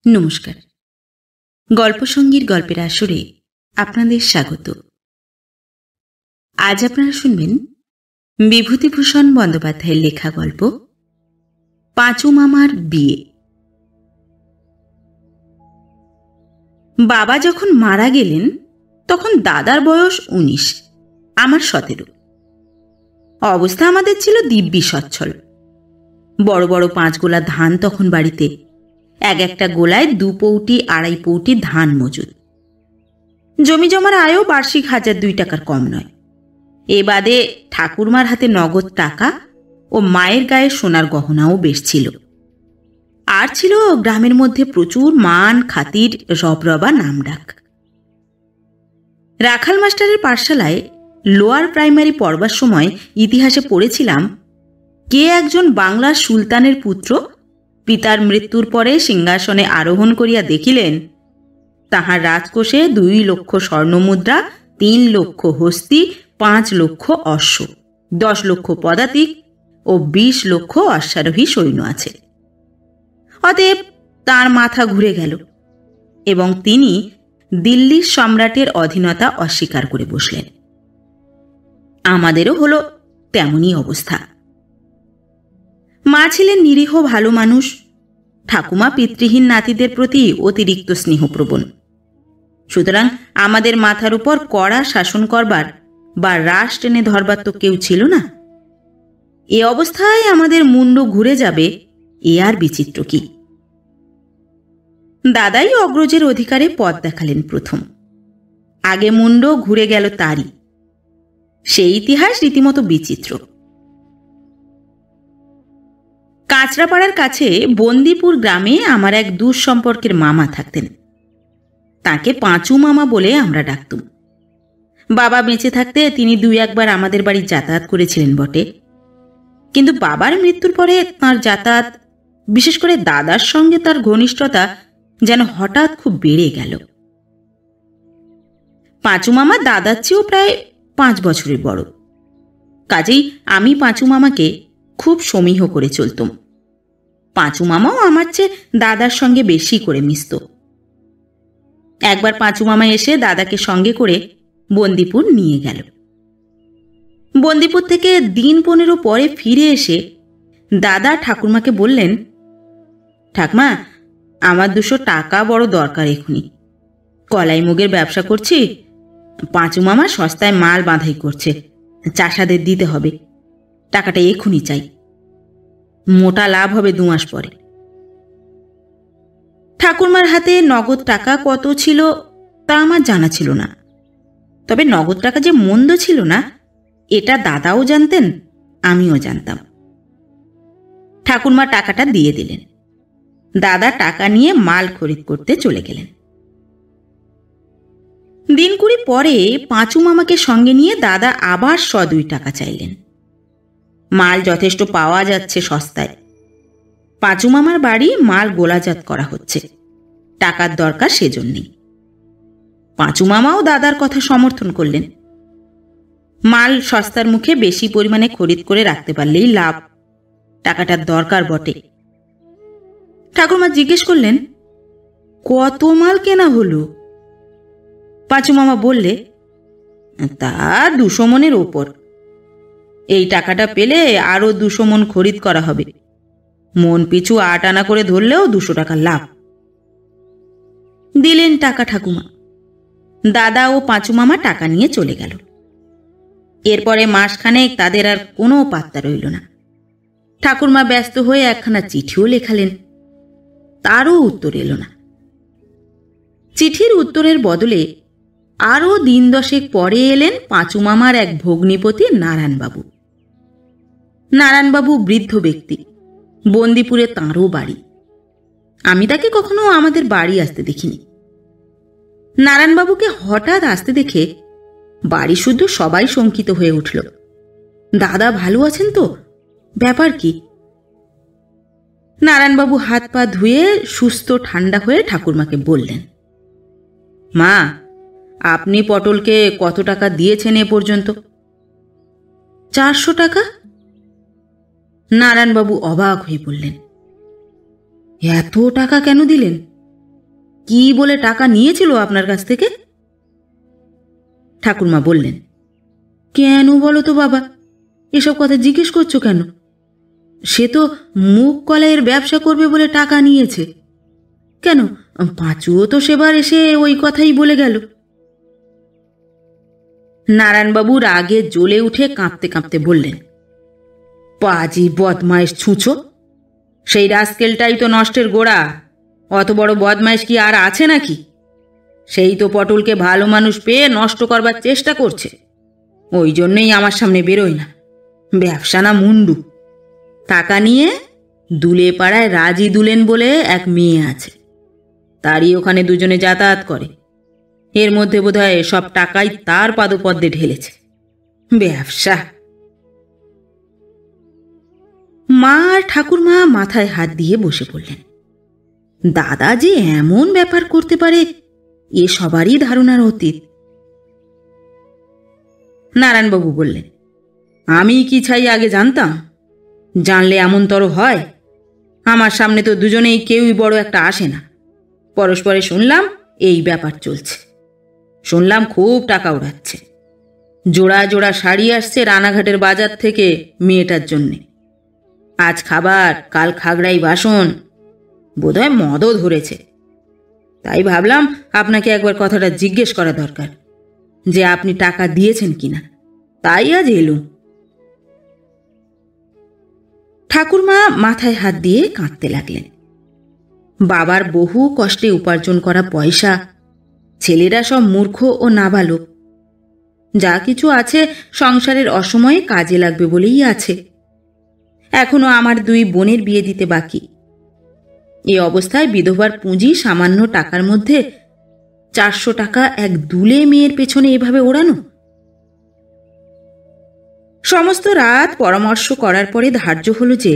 নমস্কার। গল্পসঙ্গীর গল্পের আসরে আপনাদের স্বাগত। আজ আপনারা শুনবেন বিভূতিভূষণ বন্দ্যোপাধ্যায়ের লেখা গল্প পাঁচু মামার বিয়ে। বাবা যখন মারা গেলেন তখন দাদার বয়স ১৯, আমার ১৭। অবস্থা আমাদের ছিল দিব্যি সচ্ছল। বড় বড় ৫ গোলা ধান তখন বাড়িতে, এক একটা গোলায় ২ পৌটি ২.৫ পৌটি ধান মজুদ। জমি জমার আয়ও বার্ষিক ১,০০০-২ টাকার কম নয়। এ বাদে ঠাকুরমার হাতে নগদ টাকা ও মায়ের গায়ে সোনার গহনাও বেশ ছিল। আর ছিল গ্রামের মধ্যে প্রচুর মান খাতির রবরবা নামডাক। রাখাল মাস্টারের পাঠশালায় লোয়ার প্রাইমারি পড়বার সময় ইতিহাসে পড়েছিলাম কে একজন বাংলার সুলতানের পুত্র পিতার মৃত্যুর পরে সিংহাসনে আরোহণ করিয়া দেখিলেন তাহার রাজকোষে ২ লক্ষ স্বর্ণমুদ্রা, ৩ লক্ষ হস্তি, ৫ লক্ষ অশ্ব, ১০ লক্ষ পদাতিক ও ২০ লক্ষ অশ্বারোহী সৈন্য আছে। অতএব তাঁর মাথা ঘুরে গেল এবং তিনি দিল্লির সম্রাটের অধীনতা অস্বীকার করে বসলেন। আমাদেরও হলো তেমনই অবস্থা। মা ছিলেন নিরীহ ভালো মানুষ, ঠাকুমা পিতৃহীন নাতিদের প্রতি অতিরিক্ত স্নেহপ্রবণ। সুতরাং আমাদের মাথার উপর কড়া শাসন করবার বা রাশ টেনে ধরবার তো কেউ ছিল না। এ অবস্থায় আমাদের মুন্ড ঘুরে যাবে, এ আর বিচিত্র কি। দাদাই অগ্রজের অধিকারে পথ দেখালেন প্রথম। আগে মুন্ড ঘুরে গেল তারই। সেই ইতিহাস রীতিমতো বিচিত্র। কাঁচরাপাড়ার কাছে বন্দিপুর গ্রামে আমার এক দূর সম্পর্কের মামা থাকতেন। তাকে পাঁচু মামা বলে আমরা ডাকতুম। বাবা বেঁচে থাকতে তিনি ২-১ বার আমাদের বাড়ি যাতায়াত করেছিলেন বটে, কিন্তু বাবার মৃত্যুর পরে তাঁর যাতায়াত, বিশেষ করে দাদার সঙ্গে তার ঘনিষ্ঠতা যেন হঠাৎ খুব বেড়ে গেল। পাঁচু মামা দাদার চেয়েও প্রায় ৫ বছরের বড়। কাজেই আমি পাঁচু মামাকে খুব সমীহ করে চলতুম। পাঁচু মামাও আমার চেয়ে দাদার সঙ্গে বেশি করে মিশত। একবার পাঁচু মামা এসে দাদাকে সঙ্গে করে বন্দিপুর নিয়ে গেল। বন্দিপুর থেকে দিন ১৫ পরে ফিরে এসে দাদা ঠাকুরমাকে বললেন, ঠাকমা, আমার ২০০ টাকা বড় দরকার এখুনি। কলাই মুগের ব্যবসা করছি, পাঁচু মামা সস্তায় মাল বাঁধাই করছে, চাষাদের দিতে হবে। টাকাটা এখুনি চাই, মোটা লাভ হবে ২ মাস পরে। ঠাকুরমার হাতে নগদ টাকা কত ছিল তা আমার জানা ছিল না, তবে নগদ টাকা যে মন্দ ছিল না এটা দাদাও জানতেন, আমিও জানতাম। ঠাকুরমা টাকাটা দিয়ে দিলেন। দাদা টাকা নিয়ে মাল খরিদ করতে চলে গেলেন। দিন ২০ পরে পাঁচু মামাকে সঙ্গে নিয়ে দাদা আবার ১০২ টাকা চাইলেন। মাল যথেষ্ট পাওয়া যাচ্ছে সস্তায়। পাঁচু মামার বাড়ি মাল গোলাজাত করা হচ্ছে, টাকার দরকার সেজন্যই। পাঁচু মামাও দাদার কথা সমর্থন করলেন। মাল সস্তার মুখে বেশি পরিমাণে খরিদ করে রাখতে পারলেই লাভ, টাকাটার দরকার বটে। ঠাকুরমা জিজ্ঞেস করলেন, কত মাল কেনা হলো? পাঁচু মামা বললে, তা ২০০ মনের ওপর। এই টাকাটা পেলে আরো ২০০ মন খরিদ করা হবে। মন পিছু ৮ আনা করে ধরলেও ২০০ টাকা লাভ। দিলেন টাকা ঠাকুমা। দাদা ও পাঁচু মামা টাকা নিয়ে চলে গেল। এরপরে মাসখানেক তাদের আর কোনো পাত্তা রইল না। ঠাকুরমা ব্যস্ত হয়ে একখানা চিঠিও লেখালেন, তারও উত্তর এলো না। চিঠির উত্তরের বদলে আরও দিন ১০ পরে এলেন পাঁচু মামার এক ভগ্নিপতি নারায়ণবাবু। নারায়ণবাবু বৃদ্ধ ব্যক্তি, বন্দিপুরে তাঁরও বাড়ি। আমি তাকে কখনো আমাদের বাড়ি আসতে দেখিনি। নারায়ণবাবুকে হঠাৎ আসতে দেখে বাড়ি শুদ্ধ সবাই শঙ্কিত হয়ে উঠল। দাদা ভালো আছেন তো? ব্যাপার কি? নারায়ণবাবু হাত পা ধুয়ে সুস্থ ঠান্ডা হয়ে ঠাকুরমাকে বললেন, মা, আপনি পটলকে কত টাকা দিয়েছেন এ পর্যন্ত? ৪০০ টাকা। নারায়ণবাবু অবাক হয়ে বললেন, এত টাকা কেন দিলেন? কি বলে টাকা নিয়েছিল আপনার কাছ থেকে? ঠাকুরমা বললেন, কেন বলো তো বাবা, এসব কথা জিজ্ঞেস করছো কেন? সে তো মুগ কলাইয়ের ব্যবসা করবে বলে টাকা নিয়েছে। কেন, পাঁচুও তো সেবার এসে ওই কথাই বলে গেল। নারায়ণবাবু রাগে জ্বলে উঠে কাঁপতে কাঁপতে বললেন, পাজি বদমাইশ ছুঁচো, সেই রাস্কেলটাই তো নষ্টের গোড়া। অত বড় বদমাইশ কি আর আছে নাকি? সেই তো পটলকে ভালো মানুষ পেয়ে নষ্ট করবার চেষ্টা করছে। ওই জন্যই আমার সামনে বেরোয় না। ব্যবসা না মুন্ডু। টাকা নিয়ে দুলে পাড়ায় রাজি দুলেন বলে এক মেয়ে আছে, তারই ওখানে দুজনে যাতায়াত করে। এর মধ্যে বোধহয় সব টাকাই তার পাদপদ্মে ঢেলেছে। ব্যবসা। মা আর ঠাকুরমা মাথায় হাত দিয়ে বসে পড়লেন। দাদা যে এমন ব্যাপার করতে পারে এ সবারই ধারণার অতীত। নারায়ণবাবু বললেন, আমি কি চাই আগে জানতাম? জানলে এমনতর হয়? আমার সামনে তো দুজনেই কেউই বড় একটা আসে না। পরস্পরে শুনলাম এই ব্যাপার চলছে। শুনলাম খুব টাকা উড়াচ্ছে। জোড়া জোড়া শাড়ি আসছে রানাঘাটের বাজার থেকে মেয়েটার জন্যে। আজ খাবার, কাল খাগড়াই বাসন, বোধহয় মদও ধরেছে। তাই ভাবলাম আপনাকে একবার কথাটা জিজ্ঞেস করা দরকার, যে আপনি টাকা দিয়েছেন কিনা। তাই আজ এলুম। ঠাকুরমা মাথায় হাত দিয়ে কাঁদতে লাগলেন। বাবার বহু কষ্টে উপার্জন করা পয়সা, ছেলেরা সব মূর্খ ও নাবালক। যা কিছু আছে সংসারের অসময়ে কাজে লাগবে বলেই আছে। এখনো আমার দুই বোনের বিয়ে দিতে বাকি। এই অবস্থায় বিধবার পুঁজি সামান্য টাকার মধ্যে 400 টাকা এক দুলে মেয়ের পেছনে এভাবে ওড়ানো। সমস্ত রাত পরামর্শ করার পরে ধার্য হলো যে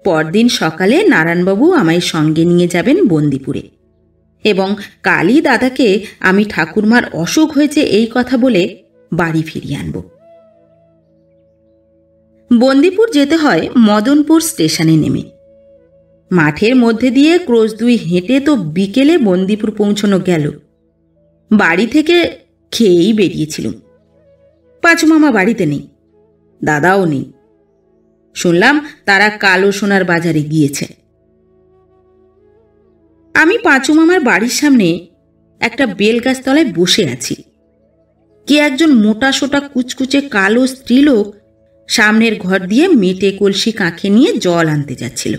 পরদিন সকালে নারায়ণবাবু আমায় সঙ্গে নিয়ে যাবেন বন্দিপুরে, এবং কালই দাদাকে আমি ঠাকুরমার অসুখ হয়েছে এই কথা বলে বাড়ি ফিরিয়ে আনব। বন্দিপুর যেতে হয় মদনপুর স্টেশনে নেমে। মাঠের মধ্যে দিয়ে ক্রোশ 2 হেঁটে তো বিকেলে বন্দিপুর পৌঁছানো গেল। বাড়ি থেকে খেয়েই বেরিয়েছিলুম। পাঁচু মামা বাড়িতে নেই, দাদাও নেই। শুনলাম তারা কালো সোনার বাজারে গিয়েছে। আমি পাঁচু মামার বাড়ির সামনে একটা বেলগাছ তলায় বসে আছি। কে একজন মোটা সোটা কুচকুচে কালো স্ত্রীলোক সামনের ঘর দিয়ে মেটে কলসি কাঁখে নিয়ে জল আনতে যাচ্ছিল।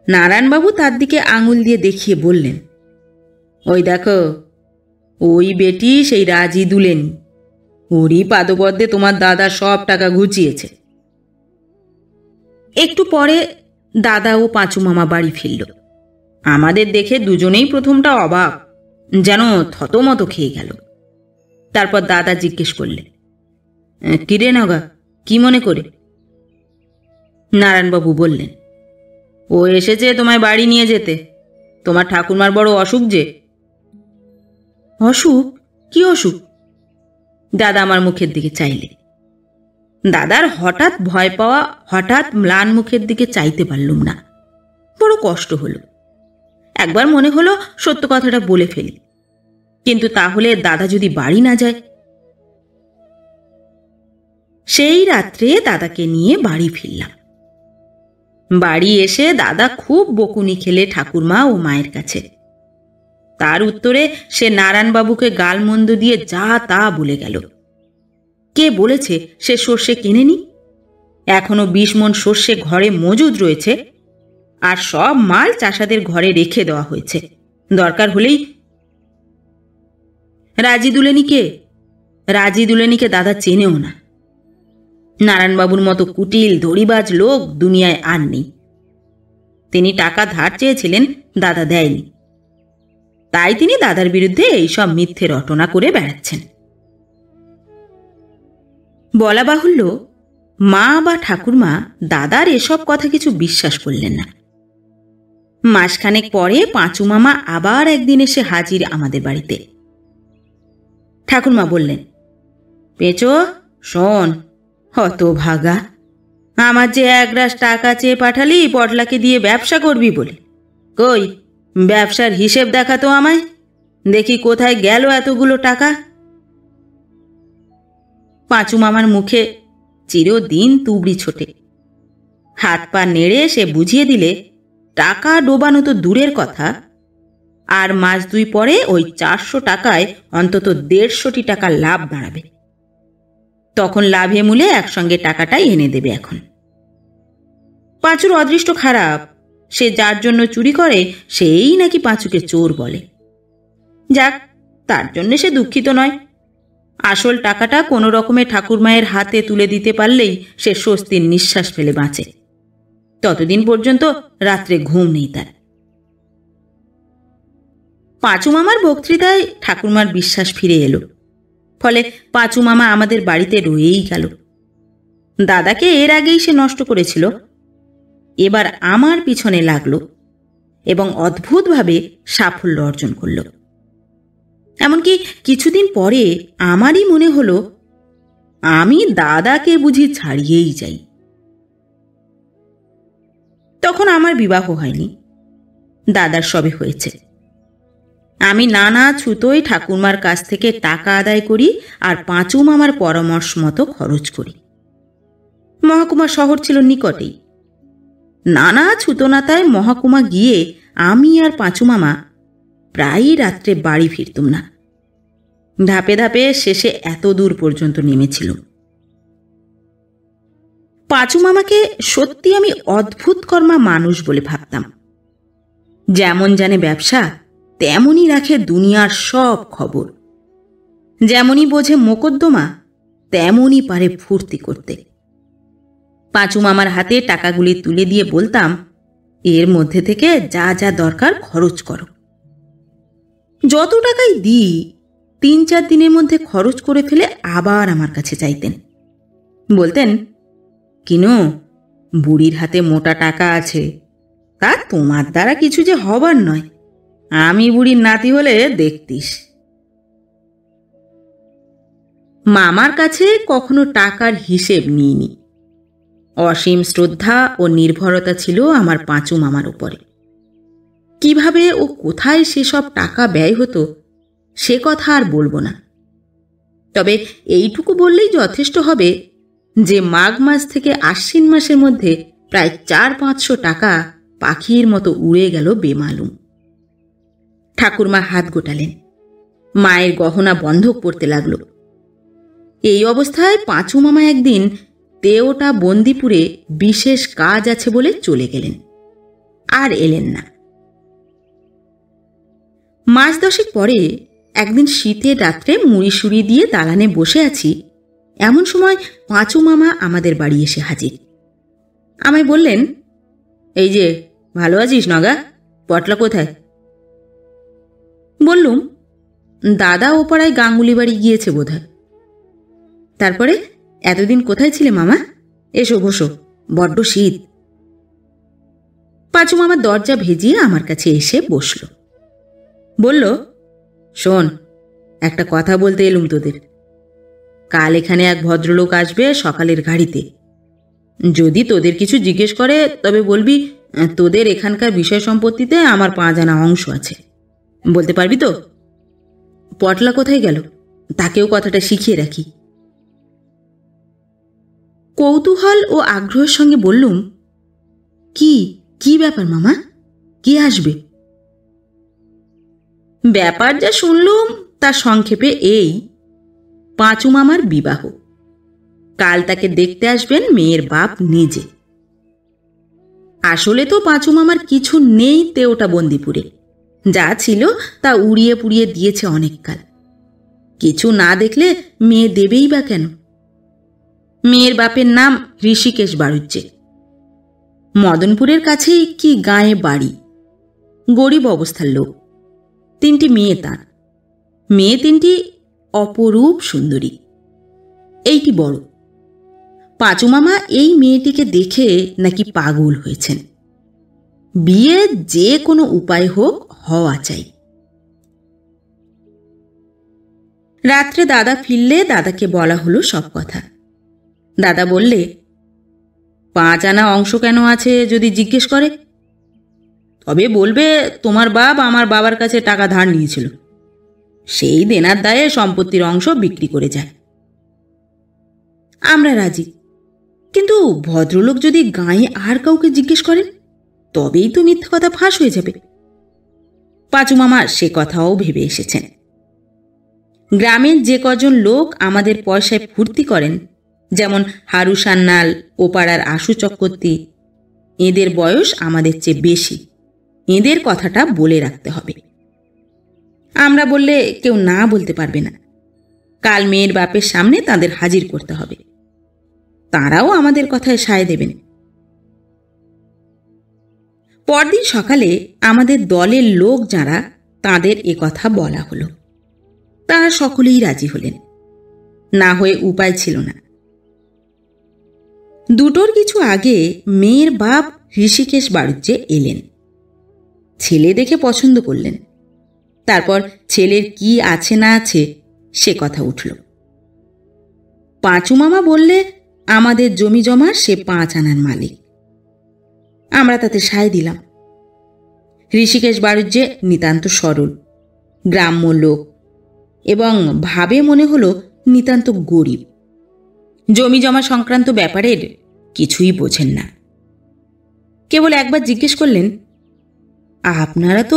নারায়ণবাবু তার দিকে আঙুল দিয়ে দেখিয়ে বললেন, ওই দেখো, ওই বেটি সেই রাজি দুলেনি। ওরই পাদপদ্মে তোমার দাদা সব টাকা ঘুচিয়েছে। একটু পরে দাদা ও পাঁচু মামা বাড়ি ফিরল। আমাদের দেখে দুজনেই প্রথমটা অবাক, যেন থতমত খেয়ে গেল। তারপর দাদা জিজ্ঞেস করলে, কিরে নগা, কি মনে করে? নারায়ণবাবু বললেন, ও এসেছে তোমায় বাড়ি নিয়ে যেতে। তোমার ঠাকুরমার বড় অসুখ যে। অসুখ? কি অসুখ? দাদা আমার মুখের দিকে চাইলে। দাদার হঠাৎ ভয় পাওয়া, হঠাৎ ম্লান মুখের দিকে চাইতে পারলুম না। বড় কষ্ট হলো। একবার মনে হলো সত্য কথাটা বলে ফেলি, কিন্তু তাহলে দাদা যদি বাড়ি না যায়। সেই রাত্রে দাদাকে নিয়ে বাড়ি ফিরলাম। বাড়ি এসে দাদা খুব বকুনি খেলে ঠাকুরমা ও মায়ের কাছে। তার উত্তরে সে নারায়ণবাবুকে গালমন্দ দিয়ে যা তা বলে গেল। কে বলেছে সে সর্ষে কেনেনি? এখনো 20 মণ সর্ষে ঘরে মজুদ রয়েছে, আর সব মাল চাষাদের ঘরে রেখে দেওয়া হয়েছে। দরকার হলেই। রাজি দুলেনিকে? রাজি দুলেনিকে দাদা চেনেও না। নারায়ণবাবুর মতো কুটিল দড়িবাজ লোক দুনিয়ায় আর নেই। তিনি টাকা ধার চেয়েছিলেন, দাদা দেয়নি। তাই তিনি দাদার বিরুদ্ধে এইসব মিথ্যে রটনা করে বেড়াচ্ছেন। বলা বাহুল্য, মা বা ঠাকুরমা দাদার এসব কথা কিছু বিশ্বাস করলেন না। মাসখানেক পরে পাঁচু মামা আবার একদিন এসে হাজির আমাদের বাড়িতে। ঠাকুরমা বললেন, পেঁচো শোন, হতভাগা, আমার যে 1 রাশ টাকা চেয়ে পাঠালি পটলাকে দিয়ে ব্যবসা করবি বলে, কই ব্যবসার হিসেব দেখাতো আমায়, দেখি কোথায় গেল এতগুলো টাকা। পাঁচু মামার মুখে চিরদিন তুবড়ি ছোটে। হাত পা নেড়ে সে বুঝিয়ে দিলে টাকা ডোবানো তো দূরের কথা, আর মাস দুই পরে ওই 400 টাকায় অন্তত 150টি টাকা লাভ দাঁড়াবে। তখন লাভে মূলে একসঙ্গে টাকাটাই এনে দেবে। এখন পাঁচুর অদৃষ্ট খারাপ, সে যার জন্য চুরি করে সেই নাকি পাঁচুকে চোর বলে। যাক, তার জন্য সে দুঃখিত নয়। আসল টাকাটা কোনো রকমে ঠাকুরমায়ের হাতে তুলে দিতে পারলেই সে স্বস্তির নিঃশ্বাস ফেলে বাঁচে। ততদিন পর্যন্ত রাত্রে ঘুম নেই তার। পাঁচু মামার বক্তৃতায় ঠাকুরমার বিশ্বাস ফিরে এলো। ফলে পাঁচু মামা আমাদের বাড়িতে রয়েই গেল। দাদাকে এর আগেই সে নষ্ট করেছিল, এবার আমার পিছনে লাগলো এবং অদ্ভুতভাবে সাফল্য অর্জন করল। এমনকি কিছুদিন পরে আমারই মনে হলো আমি দাদাকে বুঝি ছাড়িয়েই যাই। তখন আমার বিবাহ হয়নি, দাদার সবে হয়েছে। আমি নানা ছুতোয় ঠাকুরমার কাছ থেকে টাকা আদায় করি আর পাঁচু মামার পরামর্শ মতো খরচ করি। মহকুমা শহর ছিল নিকটেই। নানা ছুতোনাতায় মহকুমা গিয়ে আমি আর পাঁচু মামা প্রায়ই রাত্রে বাড়ি ফিরতুম না। ধাপে ধাপে শেষে এত দূর পর্যন্ত নেমেছিল। পাঁচু মামাকে সত্যি আমি অদ্ভুত কর্মা মানুষ বলে ভাবতাম। যেমন জানে ব্যবসা, তেমনই রাখে দুনিয়ার সব খবর। যেমনই বোঝে মোকদ্দমা, তেমনই পারে ফুর্তি করতে। পাঁচু মামার হাতে টাকাগুলি তুলে দিয়ে বলতাম, এর মধ্যে থেকে যা যা দরকার খরচ করো। যত টাকাই দিই 3-4 দিনের মধ্যে খরচ করে ফেলে আবার আমার কাছে চাইতেন। বলতেন, কিনো, বুড়ির হাতে মোটা টাকা আছে, তা তোমার দ্বারা কিছু যে হবার নয়, আমি বুড়ির নাতি হলে দেখতিস। মামার কাছে কখনো টাকার হিসেব নিইনি। অসীম শ্রদ্ধা ও নির্ভরতা ছিল আমার পাঁচু মামার উপরে। কিভাবে ও কোথায় সেসব টাকা ব্যয় হতো সে কথা আর বলবো না। তবে এইটুকু বললেই যথেষ্ট হবে যে মাঘ মাস থেকে আশ্বিন মাসের মধ্যে প্রায় 400-500 টাকা পাখির মতো উড়ে গেল বেমালুম। ঠাকুরমা হাত গোটালেন, মায়ের গহনা বন্ধক পড়তে লাগলো। এই অবস্থায় পাঁচু মামা একদিন তেওটা বন্দিপুরে বিশেষ কাজ আছে বলে চলে গেলেন, আর এলেন না। মাস 10 পরে একদিন শীতের রাত্রে মুড়ি সুড়ি দিয়ে দালানে বসে আছি, এমন সময় পাঁচু মামা আমাদের বাড়ি এসে হাজির। আমায় বললেন, এই যে, ভালো আছিস নগা? পটলা কোথায়? বললুম, দাদা ও পাড়ায় গাঙ্গুলি বাড়ি গিয়েছে বোধহয়। তারপরে, এতদিন কোথায় ছিলে মামা? এসো বসো, বড্ড শীত। পাঁচু মামা দরজা ভেজিয়ে আমার কাছে এসে বসল। বলল, শোন, একটা কথা বলতে এলুম তোদের। কাল এখানে এক ভদ্রলোক আসবে সকালের গাড়িতে। যদি তোদের কিছু জিজ্ঞেস করে তবে বলবি তোদের এখানকার বিষয় সম্পত্তিতে আমার 5 আনা অংশ আছে। বলতে পারবি তো? পটলা কোথায় গেল, তাকেও কথাটা শিখিয়ে রাখি। কৌতূহল ও আগ্রহের সঙ্গে বললুম, কি ব্যাপার মামা? কে আসবে? ব্যাপার যা শুনলুম তা সংক্ষেপে এই, পাঁচু মামার বিবাহ। কাল তাকে দেখতে আসবেন মেয়ের বাপ নিজে। আসলে তো পাঁচু মামার কিছু নেই তেওটা বন্দিপুরে। যা ছিল তা উড়িয়ে পুড়িয়ে দিয়েছে অনেককাল। কিছু না দেখলে মেয়ে দেবেই বা কেন? মেয়ের বাপের নাম ঋষিকেশ বাড়ুজ্জে। মদনপুরের কাছেই কি গাঁয়ে বাড়ি। গরিব অবস্থার লোক। 3টি মেয়ে তার। মেয়ে 3টি অপরূপ সুন্দরী। এইটি বড়। পাঁচু মামা এই মেয়েটিকে দেখে নাকি পাগল হয়েছেন। বিয়ে যে কোনো উপায় হোক হওয়া চাই। রাত্রে দাদা ফিরলে দাদাকে বলা হলো সব কথা। দাদা বললে, 5 আনা অংশ কেন আছে যদি জিজ্ঞেস করে? তবে বলবে তোমার বাপ আমার বাবার কাছে টাকা ধার নিয়েছিল, সেই দেনার দায়ে সম্পত্তির অংশ বিক্রি করে যায়। আমরা রাজি, কিন্তু ভদ্রলোক যদি গাঁয়ে আর কাউকে জিজ্ঞেস করেন তবেই তো মিথ্যা কথা ফাঁস হয়ে যাবে। পাঁচু মামা সে কথাও ভেবে এসেছেন। গ্রামের যে কজন লোক আমাদের পয়সায় ফুর্তি করেন, যেমন হারু সান্যাল ও পাড়ার আশু চক্রবর্তী, এদের বয়স আমাদের চেয়ে বেশি, এদের কথাটা বলে রাখতে হবে। আমরা বললে কেউ না বলতে পারবে না। কাল মেয়ের বাপের সামনে তাদের হাজির করতে হবে, তারাও আমাদের কথায় সায় দেবেন। পরদিন সকালে আমাদের দলের লোক যারা, তাদের এ কথা বলা হলো। তারা সকলেই রাজি হলেন, না হয়ে উপায় ছিল না। দুটোর কিছু আগে মেয়ের বাপ ঋষিকেশ বাড়ুজ্জে এলেন। ছেলে দেখে পছন্দ করলেন। তারপর ছেলের কি আছে না আছে সে কথা উঠল। পাঁচু মামা বললে আমাদের জমি জমার সে 5 আনার মালিক। আমরা তাতে সায় দিলাম। ঋষিকেশ বাড়ুজ্জে নিতান্ত সরল, গ্রাম্য লোক, এবং ভাবে মনে হলো নিতান্ত গরিব। জমি জমা সংক্রান্ত ব্যাপারের কিছুই বোঝেন না। কেবল একবার জিজ্ঞেস করলেন, আপনারা তো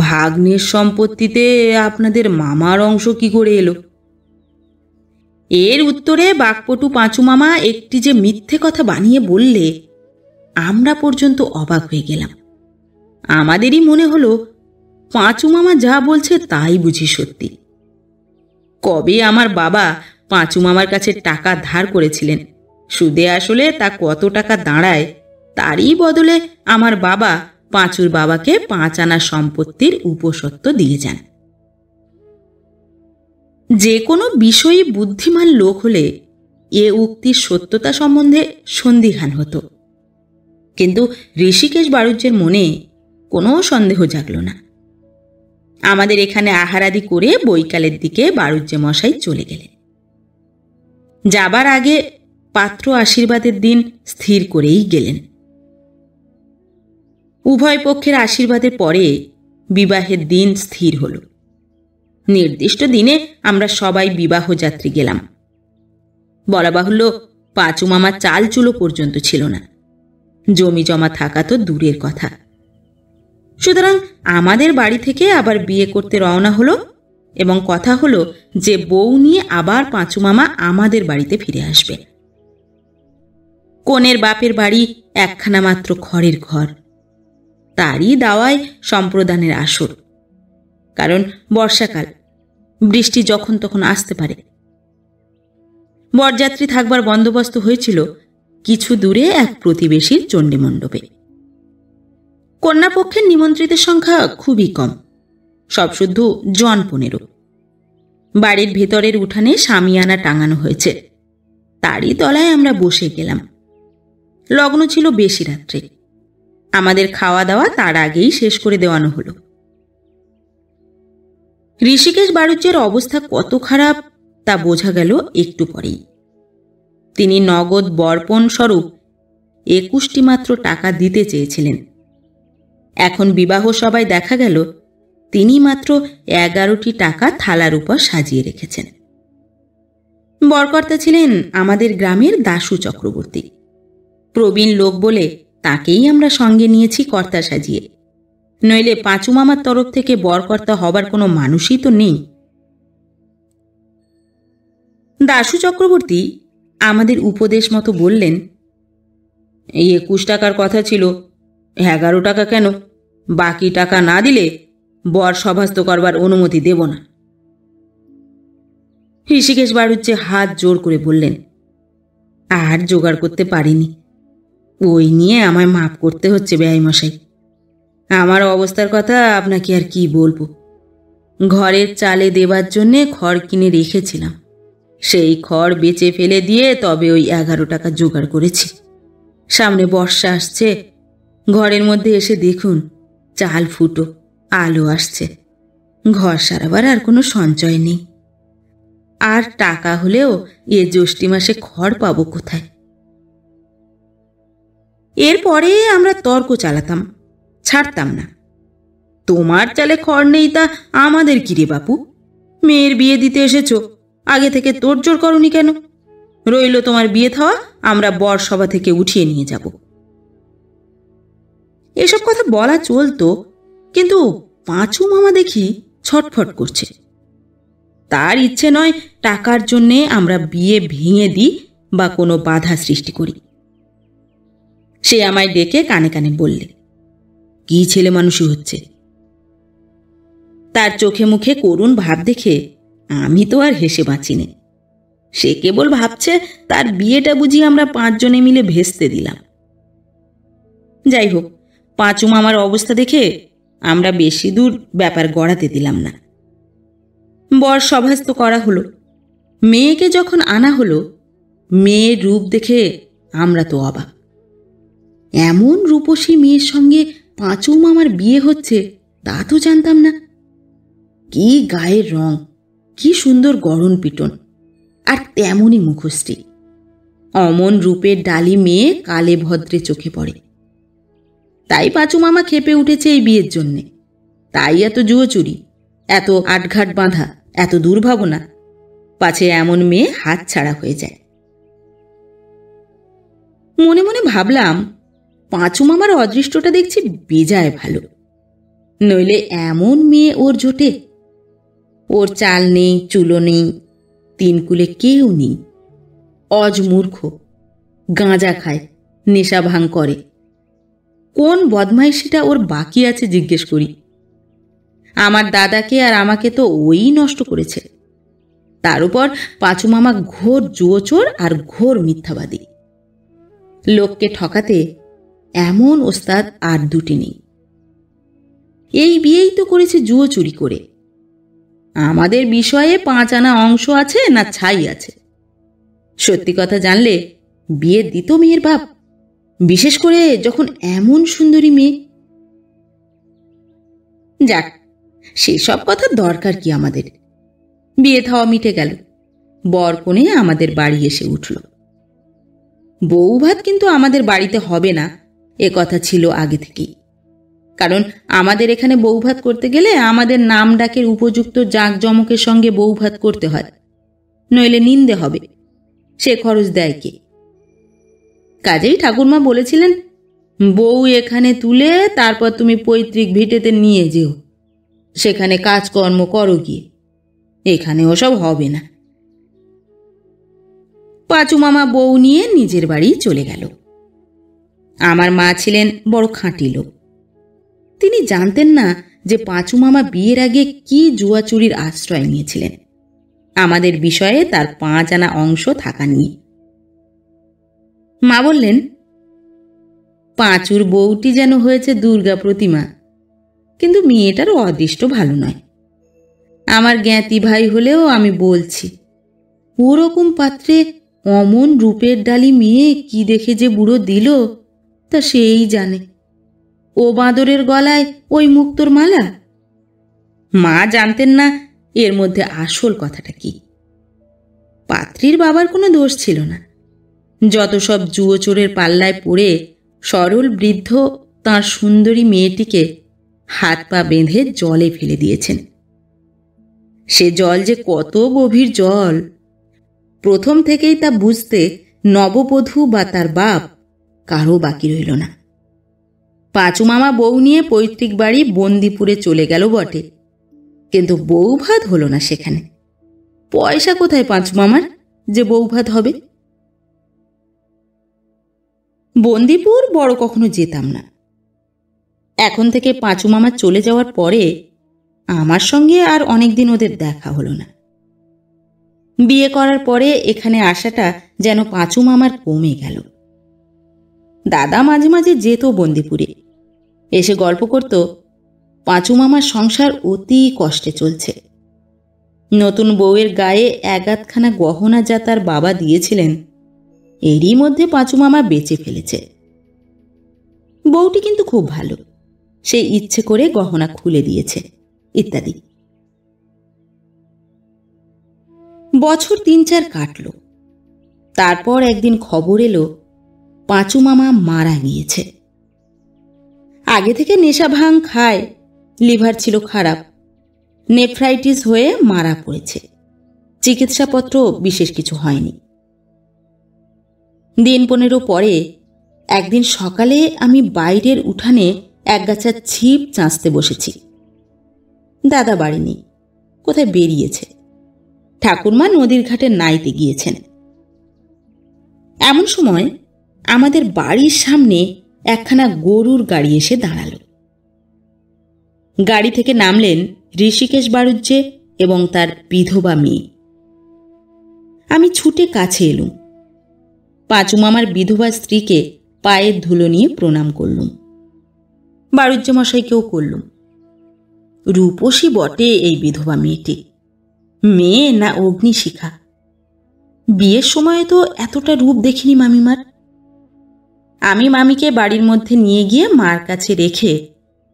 ভাগ্নের সম্পত্তিতে আপনাদের মামার অংশ কি করে এলো? এর উত্তরে বাকপটু পাঁচু মামা একটি যে মিথ্যে কথা বানিয়ে বললে আমরা পর্যন্ত অবাক হয়ে গেলাম। আমাদেরই মনে হলো পাঁচু মামা যা বলছে তাই বুঝি সত্যি। কবে আমার বাবা পাঁচু মামার কাছে টাকা ধার করেছিলেন, সুদে আসলে তা কত টাকা দাঁড়ায়, তারই বদলে আমার বাবা পাঁচুর বাবাকে 5 আনা সম্পত্তির উপসত্ত্ব দিয়ে যান। যে কোনো বিষয়ে বুদ্ধিমান লোক হলে এ উক্তির সত্যতা সম্বন্ধে সন্দিহান হতো, কিন্তু ঋষিকেশ বাড়ুজ্জের মনে কোনো সন্দেহ জাগল না। আমাদের এখানে আহারাদি করে বৈকালের দিকে বাড়ুজ্জে মশাই চলে গেলেন। যাবার আগে পাত্র আশীর্বাদের দিন স্থির করেই গেলেন। উভয় পক্ষের আশীর্বাদের পরে বিবাহের দিন স্থির হল। নির্দিষ্ট দিনে আমরা সবাই বিবাহ যাত্রী গেলাম। বলা বাহুল্য, পাঁচু মামার চাল চুলো পর্যন্ত ছিল না, জমি জমা থাকা তো দূরের কথা। সুতরাং আমাদের বাড়ি থেকে আবার বিয়ে করতে রওনা হলো, এবং কথা হলো যে বউ নিয়ে আবার পাঁচু মামা আমাদের বাড়িতে ফিরে আসবে। কনের বাপের বাড়ি একখানা মাত্র খড়ের ঘর, তারই দাওয়ায় সম্প্রদানের আসর। কারণ বর্ষাকাল, বৃষ্টি যখন তখন আসতে পারে। বরযাত্রী থাকবার বন্দোবস্ত হয়েছিল কিছু দূরে এক প্রতিবেশীর চণ্ডীমণ্ডপে। কন্যাপক্ষের নিমন্ত্রিতের সংখ্যা খুবই কম, সব শুদ্ধ জন 15। বাড়ির ভেতরের উঠানে শামিয়ানা টাঙানো হয়েছে, তারই তলায় আমরা বসে গেলাম। লগ্ন ছিল বেশি রাত্রে। আমাদের খাওয়া দাওয়া তার আগেই শেষ করে দেওয়ানো হলো। ঋষিকেশ বাড়ুজ্জের অবস্থা কত খারাপ তা বোঝা গেল একটু পরেই। তিনি নগদ বর্পণ স্বরূপ 21টি মাত্র টাকা দিতে চেয়েছিলেন। এখন বিবাহ সভায় দেখা গেল তিনি মাত্র 11টি টাকা থালার উপর সাজিয়ে রেখেছেন। বরকর্তা ছিলেন আমাদের গ্রামের দাশু চক্রবর্তী। প্রবীণ লোক বলে তাকেই আমরা সঙ্গে নিয়েছি কর্তা সাজিয়ে, নইলে পাঁচু মামার তরফ থেকে বরকর্তা হবার কোনো মানুষই তো নেই। দাশু চক্রবর্তী আমাদের উপদেশ মতো বললেন, এই 21 টাকার কথা ছিল, 11 টাকা কেন? বাকি টাকা না দিলে বর সভাস্থ করবার অনুমতি দেব না। ঋষিকেশ বাড়ুজ্জে হাত জোর করে বললেন, আর জোগাড় করতে পারিনি, ওই নিয়ে আমায় মাপ করতে হচ্ছে বেয়াইমশাই। আমার অবস্থার কথা আপনাকে আর কি বলবো। ঘরের চালে দেবার জন্যে খড় কিনে রেখেছিলাম, সেই খড় বেচে ফেলে দিয়ে তবে ওই 11 টাকা জোগাড় করেছি। সামনে বর্ষা আসছে, ঘরের মধ্যে এসে দেখুন চাল ফুটো, আলো আসছে, ঘর সারাবার আর কোনো সঞ্চয় নেই। আর টাকা হলেও এ জ্যৈষ্ঠী মাসে খড় পাবো কোথায়? এরপরে আমরা তর্ক চালাতাম, ছাড়তাম না। তোমার চালে খড় নেই তা আমাদের কি রে বাপু? মেয়ের বিয়ে দিতে এসেছো, আগে থেকে তোড়জোড় করনি কেন? রইল তোমার বিয়ে থাওয়া, আমরা বর সভা থেকে উঠিয়ে নিয়ে যাব। এসব কথা বলা চলতো, কিন্তু পাঁচু মামা দেখি ছটফট করছে। তার ইচ্ছে নয় টাকার জন্যে আমরা বিয়ে ভেঙে দিই বা কোনো বাধা সৃষ্টি করি। সে আমায় ডেকে কানে কানে বললে, কি ছেলে মানুষই হচ্ছে। তার চোখে মুখে করুণ ভাব দেখে আমি তো আর হেসে বাঁচি নে। সে কেবল ভাবছে তার বিয়েটা বুঝি আমরা 5 জনে মিলে ভেস্তে দিলাম। যাই হোক, পাঁচু মামার অবস্থা দেখে আমরা বেশি দূর ব্যাপার গড়াতে দিলাম না। বর সভাস্থ করা হলো। মেয়েকে যখন আনা হলো, মেয়ের রূপ দেখে আমরা তো অবাক। এমন রূপসী মেয়ের সঙ্গে পাঁচু মামার বিয়ে হচ্ছে তা তো জানতাম না। কি গায়ের রং, কি সুন্দর গড়ন পিটন, আর তেমনই মুখশ্রী। অমন রূপের ডালি মেয়ে কালে ভদ্রে চোখে পড়ে। তাই পাঁচু মামা খেপে উঠেছে এই বিয়ের জন্যে। তাই এত জুয়োচুরি, এত আটঘাট বাঁধা, এত দুর্ভাবনা, পাছে এমন মেয়ে হাত ছাড়া হয়ে যায়। মনে মনে ভাবলাম, পাঁচু মামার অদৃষ্টটা দেখছি বেজায় ভালো, নইলে এমন মেয়ে ওর জোটে? ওর চাল নেই, চুলো নেই, 3 কুলে কেউ নেই। অজমূর্খ, গাঁজা খায়, নেশা ভাঙ করে। কোন বদমাইশিটা ওর বাকি আছে জিজ্ঞেস করি? আমার দাদাকে আর আমাকে তো ওই নষ্ট করেছে। তার উপর পাঁচু মামা ঘোর জুয়োচোর আর ঘোর মিথ্যাবাদী। লোককে ঠকাতে এমন ওস্তাদ আর দুটি নেই। এই বিয়েই তো করেছে জুয়ো চুরি করে। আমাদের বিষয়ে 5 আনা অংশ আছে না ছাই আছে? সত্যি কথা জানলে বিয়ে দিত মেয়ের বাপ, বিশেষ করে যখন এমন সুন্দরী মেয়ে। যাক, সেসব কথা দরকার কি আমাদের? বিয়ে থাওয়া মিটে গেল, বর কনে আমাদের বাড়ি এসে উঠল। বউ ভাত কিন্তু আমাদের বাড়িতে হবে না, এ কথা ছিল আগে থেকেই। কারণ আমাদের এখানে বউ ভাত করতে গেলে আমাদের নাম ডাকের উপযুক্ত জাঁকজমকের সঙ্গে বউ ভাত করতে হয়, নইলে নিন্দে হবে। সে খরচ দেয় কে? কাজেই ঠাকুরমা বলেছিলেন, বউ এখানে তুলে তারপর তুমি পৈতৃক ভিটেতে নিয়ে যেও, সেখানে কাজকর্ম করো গিয়ে। এখানে ওসব হবে না। পাঁচু মামা বউ নিয়ে নিজের বাড়ি চলে গেল। আমার মা ছিলেন বড় খাঁটি লোক। তিনি জানতেন না যে পাঁচু মামা বিয়ের আগে কি জুয়াচুরির আশ্রয় নিয়েছিলেন আমাদের বিষয়ে তার 5 আনা অংশ থাকা নিয়ে। মা বললেন, পাঁচুর বউটি যেন হয়েছে দুর্গা প্রতিমা, কিন্তু মেয়েটারও অদৃষ্ট ভালো নয়। আমার জ্ঞাতি ভাই হলেও আমি বলছি, ওরকম পাত্রে অমন রূপের ডালি মেয়ে কি দেখে যে বুড়ো দিল তা সেই জানে। ও বাঁদরের গলায় ওই মুক্তোর মালা। মা জানতেন না এর মধ্যে আসল কথাটা কি। পাত্রীর বাবার কোনো দোষ ছিল না। যত সব জুয়োচোরের পাল্লায় পড়ে সরল বৃদ্ধ তাঁর সুন্দরী মেয়েটিকে হাত পা বেঁধে জলে ফেলে দিয়েছেন। সে জল যে কত গভীর জল, প্রথম থেকেই তা বুঝতে নববধূ বা তার বাপ কারো বাকি রইল না। পাঁচু মামা বউ নিয়ে পৈতৃক বাড়ি বন্দিপুরে চলে গেল বটে, কিন্তু বউ ভাত হলো না সেখানে। পয়সা কোথায় পাঁচু মামার যে বউ ভাত হবে? বন্দিপুর বড় কখনো যেতাম না। এখন থেকে পাঁচু মামা চলে যাওয়ার পরে আমার সঙ্গে আর অনেকদিন ওদের দেখা হলো না। বিয়ে করার পরে এখানে আসাটা যেন পাঁচু মামার কমে গেল। দাদা মাঝে মাঝে যেত বন্দিপুরে, এসে গল্প করত পাঁচু মামার সংসার অতি কষ্টে চলছে। নতুন বউয়ের গায়ে 1-8খানা গহনা যা তার বাবা দিয়েছিলেন, এরই মধ্যে পাঁচু মামা বেচে ফেলেছে। বউটি কিন্তু খুব ভালো, সে ইচ্ছে করে গহনা খুলে দিয়েছে ইত্যাদি। বছর 3-4 কাটল। তারপর একদিন খবর এলো পাঁচু মামা মারা গিয়েছে। আগে থেকে নেশা ভাঙ খায়, লিভার ছিল খারাপ, নেফ্রাইটিস হয়ে মারা পড়েছে। চিকিৎসাপত্র বিশেষ কিছু হয়নি। দিন 15 পরে একদিন সকালে আমি বাইরের উঠানে একগাছা ছিপ চাঁচতে বসেছি। দাদা বাড়ি নেই, কোথায় বেরিয়েছে। ঠাকুরমা নদীর ঘাটে নাইতে গিয়েছেন। এমন সময় আমাদের বাড়ির সামনে একখানা গরুর গাড়ি এসে দাঁড়ালো। গাড়ি থেকে নামলেন ঋষিকেশ বাড়ুজ্যে এবং তার বিধবা মেয়ে। আমি ছুটে কাছে এলুম। পাঁচু মামার বিধবা স্ত্রীকে পায়ের ধুলো নিয়ে প্রণাম করলুম। বাড়ুজ্যে মশাইকেও করলুম। রূপসী বটে এই বিধবা মেয়েটি, মেয়ে না অগ্নিশিখা। বিয়ের সময়ে তো এতটা রূপ দেখিনি মামিমার। আমি মামিকে বাড়ির মধ্যে নিয়ে গিয়ে মার কাছে রেখে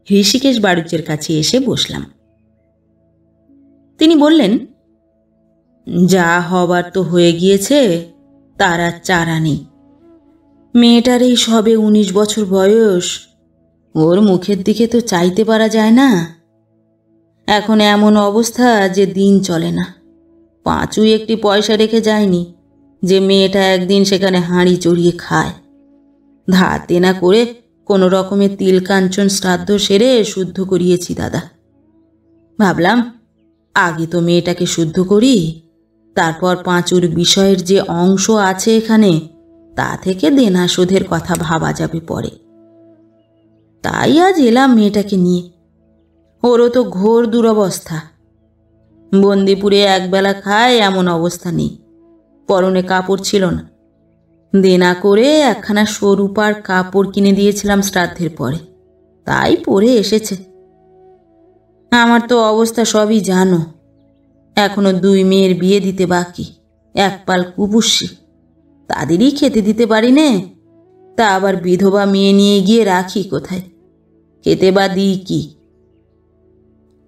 ঋষিকেশ বাড়ুজ্যের কাছে এসে বসলাম। তিনি বললেন, যা হবার তো হয়ে গিয়েছে, তার আর চারা নেই। মেয়েটার এই সবে 19 বছর বয়স, ওর মুখের দিকে তো চাইতে পারা যায় না। এখন এমন অবস্থা যে দিন চলে না। পাঁচু একটি পয়সা রেখে যায়নি যে মেয়েটা একদিন সেখানে হাঁড়ি চড়িয়ে খায়। ধার দেনা করে কোনো রকমের তিল কাঞ্চন শ্রাদ্ধ সেরে শুদ্ধ করিয়েছি দাদা। ভাবলাম আগে তো মেয়েটাকে শুদ্ধ করি, তারপর পাঁচুর বিষয়ের যে অংশ আছে এখানে তা থেকে দেনা শোধের কথা ভাবা যাবে পরে। তাই আজ এলাম মেয়েটাকে নিয়ে। ওরও তো ঘোর দুরবস্থা। বন্দিপুরে একবেলা খায় এমন অবস্থা নেই, পরনে কাপড় ছিল না। দেনা করে একখানা সরুপার কাপড় কিনে দিয়েছিলাম শ্রাদ্ধের পরে, তাই পরে এসেছে। আমার তো অবস্থা সবই জানো। এখনো 2 মেয়ের বিয়ে দিতে বাকি, এক পাল কুপুষ্যি, তাদেরই খেতে দিতে পারি নে। তা আবার বিধবা মেয়ে নিয়ে গিয়ে রাখি কোথায়, খেতে বা দিই কি?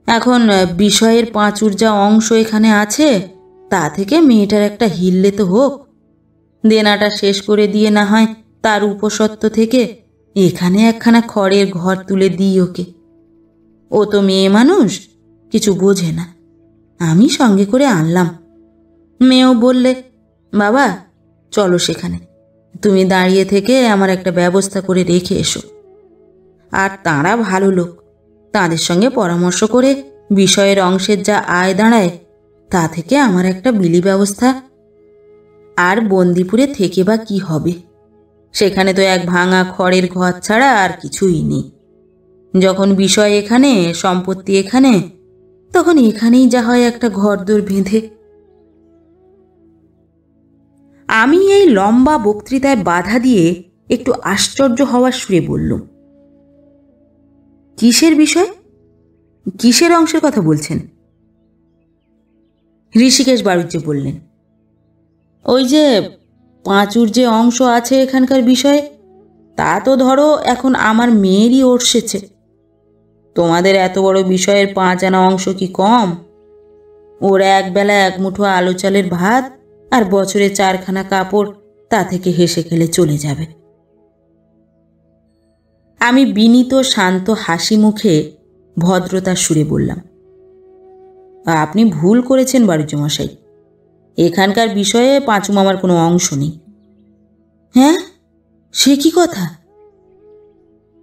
এখন বিষয়ের পাঁচুর যা অংশ এখানে আছে তা থেকে মেয়েটার একটা হিললে তো হোক। দেনাটা শেষ করে দিয়ে না হয় তার উপসত্ত্ব থেকে এখানে একখানা খড়ের ঘর তুলে দিই ওকে। ও তো মেয়ে মানুষ, কিছু বোঝে না। আমি সঙ্গে করে আনলাম। মেয়েও বললে, বাবা চলো সেখানে, তুমি দাঁড়িয়ে থেকে আমার একটা ব্যবস্থা করে রেখে এসো। আর তাঁরা ভালো লোক, তাঁদের সঙ্গে পরামর্শ করে বিষয়ের অংশের যা আয় দাঁড়ায় তা থেকে আমার একটা বিলি ব্যবস্থা। আর বন্দিপুরে থেকে বা কি হবে, সেখানে তো এক ভাঙা খড়ের ঘর ছাড়া আর কিছুই নেই। যখন বিষয় এখানে, সম্পত্তি এখানে, তখন এখানেই যা হয় একটা ঘরদোর বেঁধে। আমি এই লম্বা বক্তৃতায় বাধা দিয়ে একটু আশ্চর্য হওয়ার সুরে বললুম, কিসের বিষয়, কিসের অংশের কথা বলছেন? ঋষিকেশ বাড়ুজ্যে বললেন, ওই যে পাঁচুর যে অংশ আছে এখানকার বিষয়ে, তা তো ধরো এখন আমার মেয়েরই ওরসেছে। তোমাদের এত বড় বিষয়ের 5 আনা অংশ কি কম? ওর একবেলা 1 মুঠো আলো চালের ভাত আর বছরে 4খানা কাপড়, তা থেকে হেসে খেলে চলে যাবে। আমি বিনীত শান্ত হাসি মুখে ভদ্রতার সুরে বললাম, আপনি ভুল করেছেন বাড়ুজ্যে মশাই, এখানকার বিষয়ে পাঁচু মামার কোনো অংশ নেই। হ্যাঁ, সে কি কথা?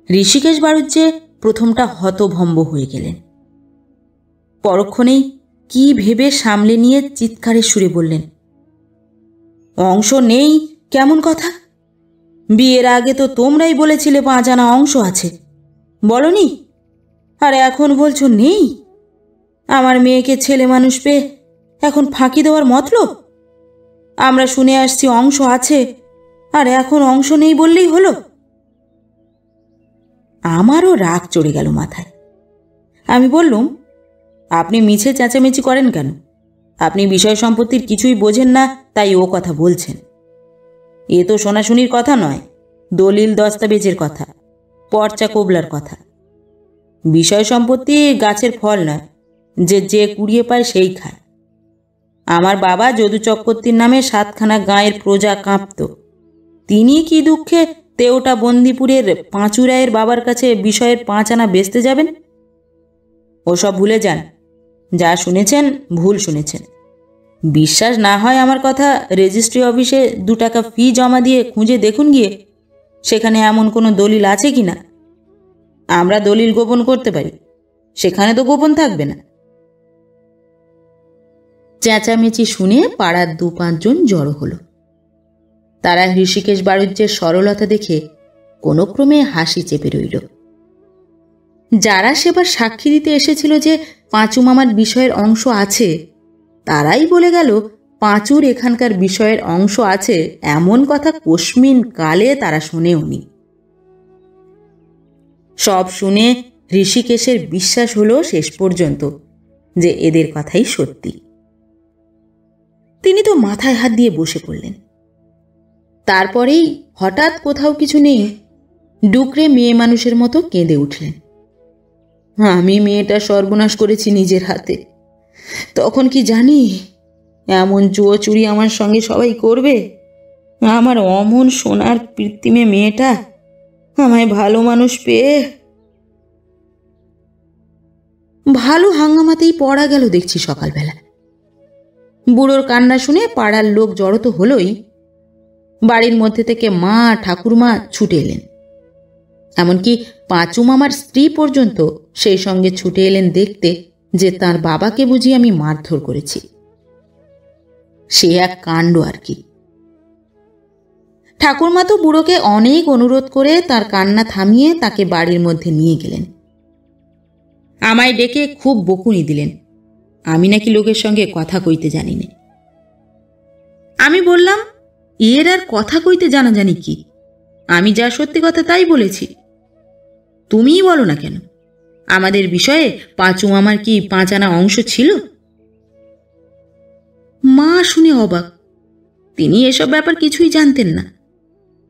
ঋষিকেশ বাড়ুজ্যে প্রথমটা হতভম্ব হয়ে গেলেন। পরক্ষণেই কি ভেবে সামলে নিয়ে চিৎকারের সুরে বললেন, অংশ নেই কেমন কথা? বিয়ের আগে তো তোমরাই বলেছিলে 5 আনা অংশ আছে, বলনি? আর এখন বলছো নেই? আমার মেয়েকে ছেলে মানুষ পেয়ে এখন ফাঁকি দেওয়ার মতলব? আমরা শুনে আসছি অংশ আছে, আর এখন অংশ নেই বললেই হলো? আমারও রাগ চড়ে গেল মাথায়। আমি বললুম, আপনি মিছে চেঁচামেচি করেন কেন? আপনি বিষয় সম্পত্তির কিছুই বোঝেন না, তাই ও কথা বলছেন। এ তো শোনাশুনির কথা নয়, দলিল দস্তাবেজের কথা, পর্চা কোবলার কথা। বিষয় সম্পত্তি গাছের ফল নয় যে যে কুড়িয়ে পায় সেই খায়। আমার বাবা যদু চক্রবর্তীর নামে 7খানা গাঁয়ের প্রজা কাঁপত, তিনি কি দুঃখে তেওটা বন্দিপুরের পাঁচুরায়ের বাবার কাছে বিষয়ের 5 আনা বেচতে যাবেন? ওসব ভুলে যান। যা শুনেছেন ভুল শুনেছেন। বিশ্বাস না হয় আমার কথা, রেজিস্ট্রি অফিসে 2 টাকা ফি জমা দিয়ে খুঁজে দেখুন গিয়ে সেখানে এমন কোনো দলিল আছে কি না। আমরা দলিল গোপন করতে পারি, সেখানে তো গোপন থাকবে না। চেঁচামেচি শুনে পাড়ার 2-5 জন জড়ো হলো। তারা হৃষিকেশ বাড়ুজ্যের সরলতা দেখে কোনো ক্রমে হাসি চেপে রইল। যারা সেবার সাক্ষী দিতে এসেছিল যে পাঁচু মামার বিষয়ের অংশ আছে, তারাই বলে গেল পাঁচুর এখানকার বিষয়ের অংশ আছে এমন কথা কস্মিন কালে তারা শোনেওনি। সব শুনে হৃষিকেশের বিশ্বাস হলো শেষ পর্যন্ত যে এদের কথাই সত্যি। তিনি তো মাথায় হাত দিয়ে বসে পড়লেন। তারপরেই হঠাৎ কোথাও কিছু নেই ডুকরে মেয়ে মানুষের মতো কেঁদে উঠলেন। আমি মেয়েটা সর্বনাশ করেছি নিজের হাতে। তখন কি জানি এমন জুয়ো চুরি আমার সঙ্গে সবাই করবে? আমার অমন সোনার কৃত্রিমে মেয়েটা আমায় ভালো মানুষ পেয়ে ভালো হাঙ্গামাতেই পড়া গেল দেখছি সকালবেলা। বুড়োর কান্না শুনে পাড়ার লোক জড়ো তো হলোই, বাড়ির মধ্যে থেকে মা ঠাকুরমা ছুটে এলেন। এমনকি পাঁচু মামার স্ত্রী পর্যন্ত সেই সঙ্গে ছুটে এলেন দেখতে যে তার বাবাকে বুঝি আমি মারধর করেছি। সে এক কাণ্ড আর কি। ঠাকুরমা তো বুড়োকে অনেক অনুরোধ করে তার কান্না থামিয়ে তাকে বাড়ির মধ্যে নিয়ে গেলেন। আমায় ডেকে খুব বকুনি দিলেন, আমি নাকি লোকের সঙ্গে কথা কইতে জানি না। আমি বললাম, এর আর কথা কইতে জানা জানি কি? আমি যা সত্যি কথা তাই বলেছি। তুমিই বলো না কেন, আমাদের বিষয়ে পাঁচু মামার কি 5 আনা অংশ ছিল? মা শুনে অবাক। তিনি এসব ব্যাপার কিছুই জানতেন না।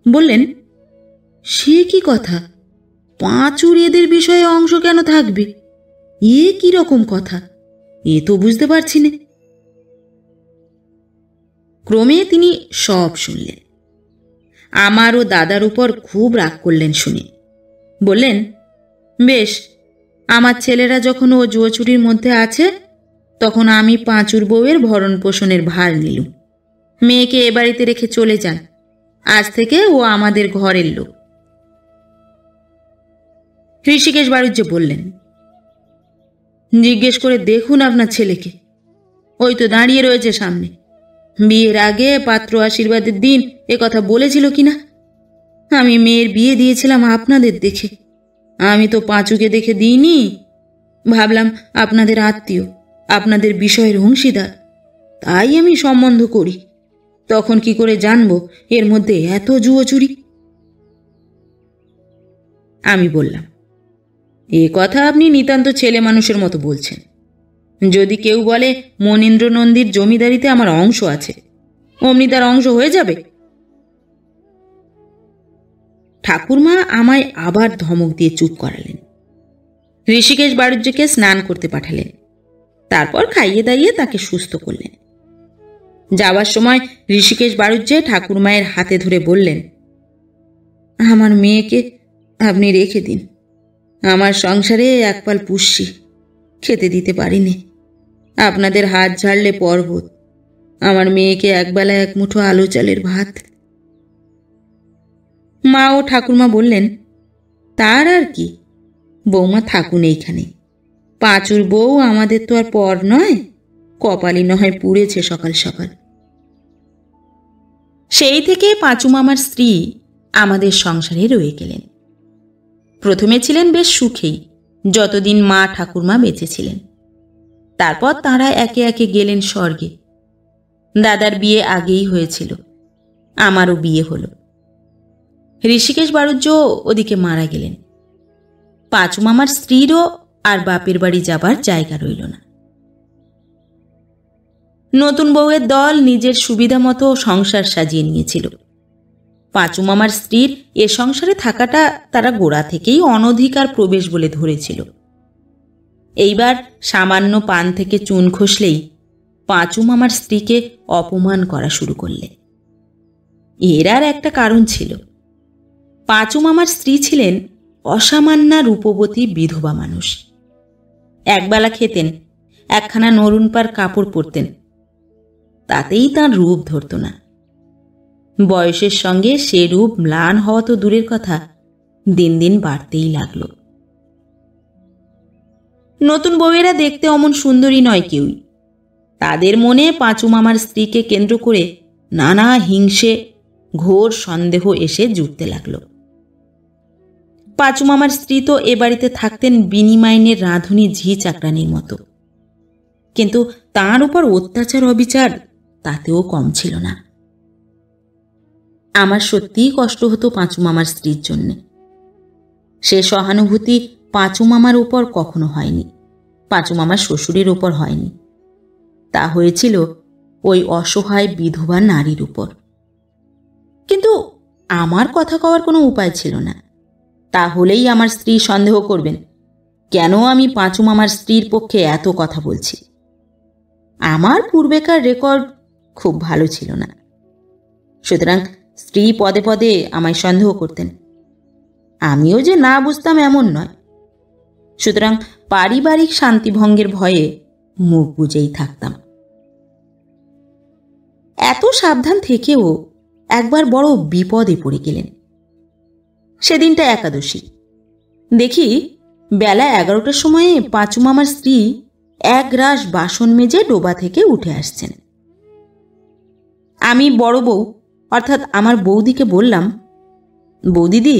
বললেন, সে কি কথা? পাঁচুর এদের বিষয়ে অংশ কেন থাকবে? এ কি রকম কথা? এ তো বুঝতে পারছি না। ক্রমে তিনি সব শুনলেন। আমার ও দাদার উপর খুব রাগ করলেন শুনে। বললেন, বেশ, আমার ছেলেরা যখন ও জুয়োচুরির মধ্যে আছে তখন আমি পাঁচুর বউয়ের ভরণ পোষণের ভার নিলুম। মেয়েকে এ বাড়িতে রেখে চলে যান। আজ থেকে ও আমাদের ঘরের লোক। হৃষিকেশ বাড়ুজ্যে বললেন, জিজ্ঞেস করে দেখুন আপনার ছেলেকে, ওই তো দাঁড়িয়ে রয়েছে সামনে। বিয়ের আগে পাত্র আশীর্বাদের দিন এ কথা বলেছিল কিনা? আমি মেয়ের বিয়ে দিয়েছিলাম আপনাদের দেখে। আমি তো পাঁচুকে দেখে দিইনি। ভাবলাম আপনাদের আত্মীয়, আপনাদের বিষয়ের অংশীদার, তাই আমি সম্বন্ধ করি। তখন কি করে জানবো এর মধ্যে এত জুয়োচুরি? আমি বললাম, এ কথা আপনি নিতান্ত ছেলে মানুষের মতো বলছেন। যদি কেউ বলে মনীন্দ্র নন্দীর জমিদারিতে আমার অংশ আছে, অমনি তার অংশ হয়ে যাবে? ঠাকুরমা আমায় আবার ধমক দিয়ে চুপ করালেন। হৃষিকেশ বাড়ুজ্যকে স্নান করতে পাঠালেন। তারপর খাইয়ে দাইয়ে তাকে সুস্থ করলেন। যাওয়ার সময় হৃষিকেশ বাড়ুজ্যে ঠাকুরমায়ের হাতে ধরে বললেন, আমার মেয়েকে আপনি রেখে দিন। আমার সংসারে একপাল পুষ্যি খেতে দিতে পারিনি। আপনাদের হাত ঝাড়লে পর্বত। আমার মেয়েকে একবেলা 1 মুঠো আলো চালের ভাত। মা ও ঠাকুরমা বললেন, তার আর কি, বৌমা থাকুন এইখানে। পাঁচুর বউ আমাদের তো আর পর নয়, কপালই নয় পুড়েছে সকাল সকাল। সেই থেকে পাঁচু মামার স্ত্রী আমাদের সংসারে রয়ে গেলেন। প্রথমে ছিলেন বেশ সুখেই, যতদিন মা ঠাকুরমা বেঁচে ছিলেন। তারপর তাঁরা একে একে গেলেন স্বর্গে। দাদার বিয়ে আগেই হয়েছিল, আমারও বিয়ে হলো। হৃষিকেশ বাড়ুজ্য ওদিকে মারা গেলেন। পাঁচু মামার স্ত্রীরও আর বাপের বাড়ি যাবার জায়গা রইল না। নতুন বউয়ের দল নিজের সুবিধা মতো সংসার সাজিয়ে নিয়েছিল। পাঁচু মামার স্ত্রীর এ সংসারে থাকাটা তারা গোড়া থেকেই অনধিকার প্রবেশ বলে ধরেছিল। এইবার সামান্য পান থেকে চুন খসলেই পাঁচু মামার স্ত্রীকে অপমান করা শুরু করলে। এর আর একটা কারণ ছিল। পাঁচু মামার স্ত্রী ছিলেন অসামান্যা রূপবতী বিধবা মানুষ। একবেলা খেতেন, একখানা নরুনপার কাপড় পরতেন, তাতেই তাঁর রূপ ধরত না। বয়সের সঙ্গে সে রূপ ম্লান হওয়া তো দূরের কথা, দিন দিন বাড়তেই লাগল। নতুন বউয়েরা দেখতে অমন সুন্দরী নয় কেউই। তাদের মনে পাঁচু মামার স্ত্রীকে কেন্দ্র করে নানা হিংসে, ঘোর সন্দেহ এসে জুটতে লাগল। পাঁচু মামার স্ত্রী তো এ বাড়িতে থাকতেন বিনিমাইনের রাঁধুনি ঝি চাকরানির মতো, কিন্তু তাঁর উপর অত্যাচার অবিচার তাতেও কম ছিল না। আমার সত্যিই কষ্ট হতো পাঁচু মামার স্ত্রীর জন্যে। সে সহানুভূতি পাঁচু মামার উপর কখনো হয়নি, পাঁচু মামার শ্বশুরের উপর হয়নি। তা হয়েছিল ওই অসহায় বিধবা নারীর উপর। কিন্তু আমার কথা কওয়ার কোনো উপায় ছিল না। তাহলেই আমার স্ত্রী সন্দেহ করবেন কেন আমি পাঁচু মামার স্ত্রীর পক্ষে এত কথা বলছি। আমার পূর্বেকার রেকর্ড খুব ভালো ছিল না, সুতরাং স্ত্রী পদে পদে আমায় সন্দেহ করতেন। আমিও যে না বুঝতাম এমন নয়, সুতরাং পারিবারিক শান্তিভঙ্গের ভয়ে মুখ বুজেই থাকতাম। এত সাবধান থেকেও একবার বড় বিপদে পড়ে গেলেন। সেদিনটা একাদশী। দেখি বেলা 11টার সময়ে পাঁচু মামার স্ত্রী এক গ্রাস বাসন মেজে ডোবা থেকে উঠে আসছেন। আমি বড় বউ অর্থাৎ আমার বৌদিকে বললাম, বৌদিদি,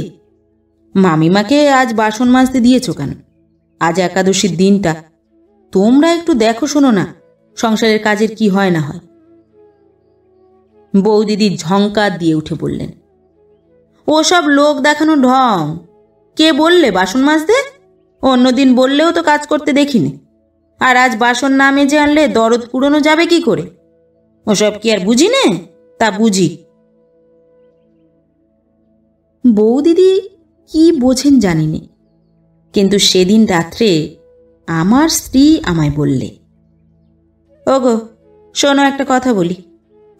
মামিমাকে আজ বাসন মাজতে দিয়েছ কেন? আজ একাদশীর দিনটা, তোমরা একটু দেখো শোনো না সংসারের কাজের কি হয় না হয়। বৌদিদি ঝংকার দিয়ে উঠে বললেন, ওসব লোক দেখানো ঢং। কে বললে বাসন মাজতে? অন্যদিন বললেও তো কাজ করতে দেখিনি, আর আজ বাসন না মেজে আনলে দরদ পুরনো যাবে কি করে? ওসব কি আর বুঝি নে? তা বুঝি। বৌদিদি কি বোঝেন জানিনি, কিন্তু সেদিন রাত্রে আমার স্ত্রী আমায় বললে, ওগো শোনো, একটা কথা বলি,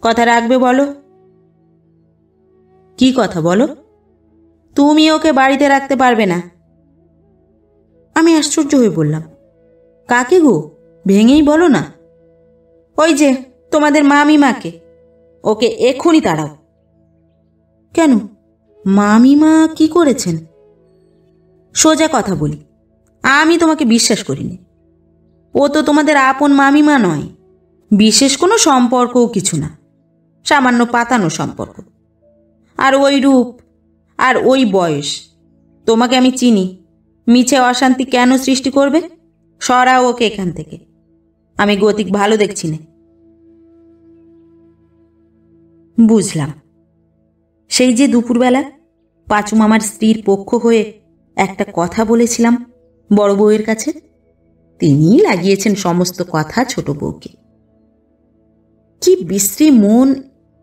কথা রাখবে বলো? কি কথা বলো? তুমি ওকে বাড়িতে রাখতে পারবে না। আমি আশ্চর্য হয়ে বললাম, কাকে গো? ভেঙেই বলো না। ওই যে তোমাদের মামিমাকে, ওকে এক্ষুনি তাড়াও। কেন, মামিমা কি করেছেন? সোজা কথা বলি, আমি তোমাকে বিশ্বাস করিনি। ও তো তোমাদের আপন মামিমা নয়, বিশেষ কোনো সম্পর্কও কিছু না, সামান্য পাতানো সম্পর্ক। আর ওই রূপ আর ওই বয়স, তোমাকে আমি চিনি। মিছে অশান্তি কেন সৃষ্টি করবে? সরাও ওকে এখান থেকে, আমি গতিক ভালো দেখছি না। বুঝলাম, সেই যে দুপুরবেলা পাঁচু মামার স্ত্রীর পক্ষ হয়ে একটা কথা বলেছিলাম বড় বউয়ের কাছে, তিনিই লাগিয়েছেন সমস্ত কথা ছোট বউকে। কি বিশ্রী মন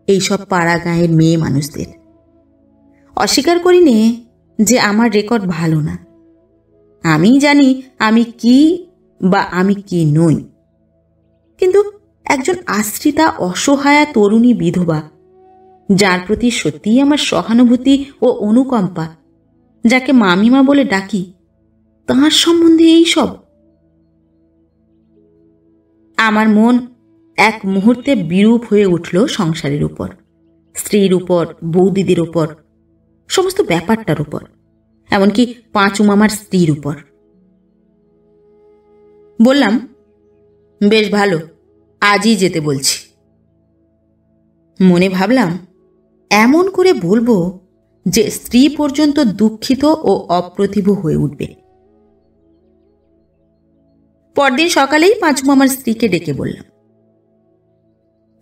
এইসব পাড়া গাঁয়ের মেয়ে মানুষদের। অস্বীকার করি নে যে আমার রেকর্ড ভালো না। আমি জানি আমি কি বা আমি কি নই, কিন্তু একজন আশ্রিতা অসহায়া তরুণী বিধবা, যার প্রতি সত্যিই আমার সহানুভূতি ও অনুকম্পা, যাকে মামিমা বলে ডাকি, তাঁর সম্বন্ধে এই সব। আমার মন এক মুহূর্তে বিরূপ হয়ে উঠল সংসারের উপর, স্ত্রীর উপর, বৌদিদের উপর, সমস্ত ব্যাপারটার উপর, এমনকি পাঁচু মামার স্ত্রীর উপর। বললাম, বেশ ভালো, আজই যেতে বলছি। মনে ভাবলাম এমন করে বলবো যে স্ত্রী পর্যন্ত দুঃখিত ও অপ্রতিভ হয়ে উঠবে। পরদিন সকালেই পাঁচু মামার স্ত্রীকে ডেকে বললাম,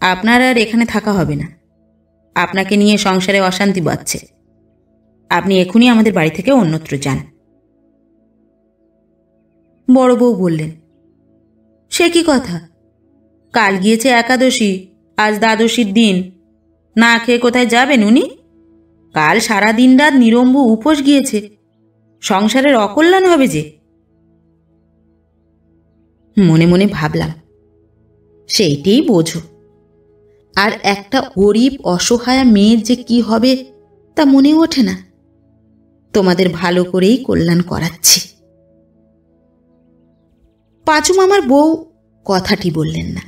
আপনার আর এখানে থাকা হবে না, আপনাকে নিয়ে সংসারে অশান্তি বাঁধছে, আপনি এখনই আমাদের বাড়ি থেকে অন্যত্র যান। বড় বউ বললেন, সে কি কথা? কাল গিয়েছে একাদশী, আজ দ্বাদশীর দিন, না খেয়ে কোথায় যাবেন উনি? কাল সারা দিন রাত নিরম্বু উপোস গিয়েছে, সংসারের অকল্যাণ হবে যে। মনে মনে ভাবলাম, সেইটেই বোঝো, আর একটা গরিব অসহায়া মেয়ের যে কি হবে তা মনে ওঠে না। তোমাদের ভালো করেই কল্যাণ করাচ্ছি। পাঁচু মামার বউ কথাটি বললেন না।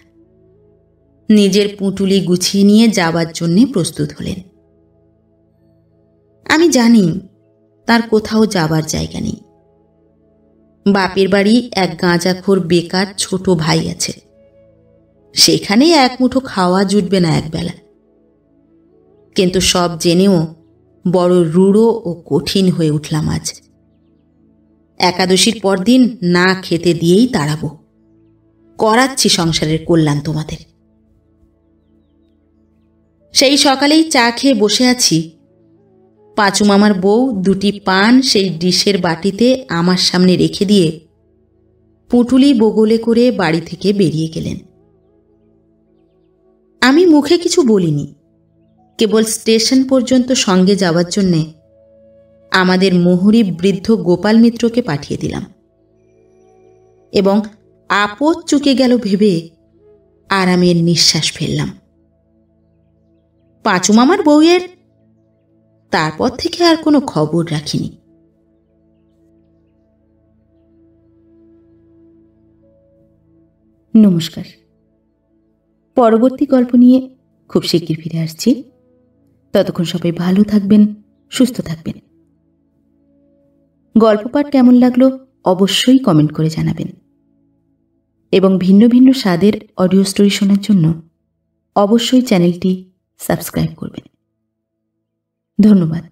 নিজের পুঁটুলি গুছিয়ে নিয়ে যাবার জন্যে প্রস্তুত হলেন। আমি জানি তার কোথাও যাবার জায়গা নেই। বাপের বাড়ি এক গাঁজাখোর বেকার ছোট ভাই আছে, সেখানে এক মুঠো খাওয়া জুটবে না একবেলা। কিন্তু সব জেনেও বড় রূঢ় ও কঠিন হয়ে উঠলাম আজ। একাদশীর পরদিন না খেতে দিয়েই তাড়াবো। করাচ্ছি সংসারের কল্যাণ তোমাদের। সেই সকালেই চা খেয়ে বসে আছি, পাঁচু মামার বউ দুটি পান সেই ডিশের বাটিতে আমার সামনে রেখে দিয়ে পুঁটুলি বগলে করে বাড়ি থেকে বেরিয়ে গেলেন। আমি মুখে কিছু বলিনি, কেবল স্টেশন পর্যন্ত সঙ্গে যাওয়ার জন্যে আমাদের মোহরি বৃদ্ধ গোপাল মিত্রকে পাঠিয়ে দিলাম এবং আপদ চুকে গেল ভেবে আরামের নিঃশ্বাস ফেললাম। পাঁচু মামার বউয়ের তারপর থেকে আর কোনো খবর রাখিনি। নমস্কার। পরবর্তী গল্প নিয়ে খুব শিগগির ফিরে আসছি। ততক্ষণ সবাই ভালো থাকবেন, সুস্থ থাকবেন। গল্প পাঠ কেমন লাগলো অবশ্যই কমেন্ট করে জানাবেন এবং ভিন্ন ভিন্ন স্বাদের অডিও স্টোরি শোনার জন্য অবশ্যই চ্যানেলটি সাবস্ক্রাইব করবেন। ধন্যবাদ।